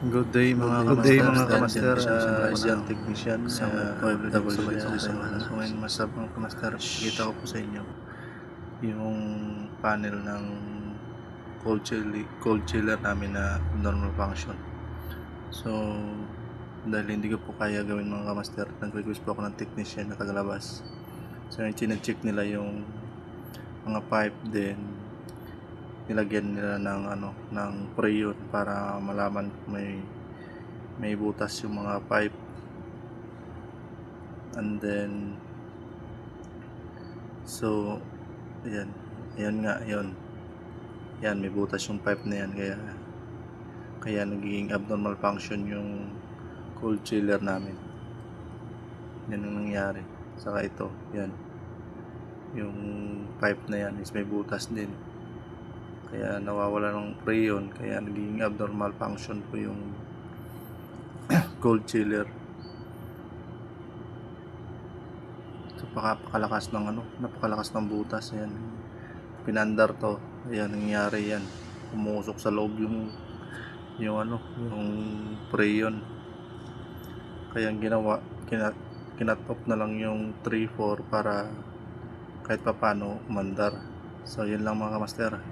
Good day mga kamaster, isang technician isang OFW sabay sa ako sa isang mga so ngayon mga kamaster, pakita ko po sa inyo yung panel ng cold chiller namin na normal function. So dahil hindi ko po kaya gawin mga kamaster, nag-request po ako ng technician na tagalabas. So yung chinecheck nila yung mga pipe, din nilagyan nila ng preyon para malaman kung may butas yung mga pipe. And then so ayan nga, yan may butas yung pipe na yan, kaya nagiging abnormal function yung cold chiller namin. Yan ang nangyari. Saka ito, yan yung pipe na yan is may butas din, kaya nawawala ng preyon, kaya nagiging abnormal function po yung cold chiller. So napakalakas ng butas. Ayan, pinandar to. Ayan, nangyari yan, pumusok sa loob yung preyon. Kaya ang ginawa, kinat off na lang yung 3-4 para kahit papano umandar. So yun lang mga kamaster.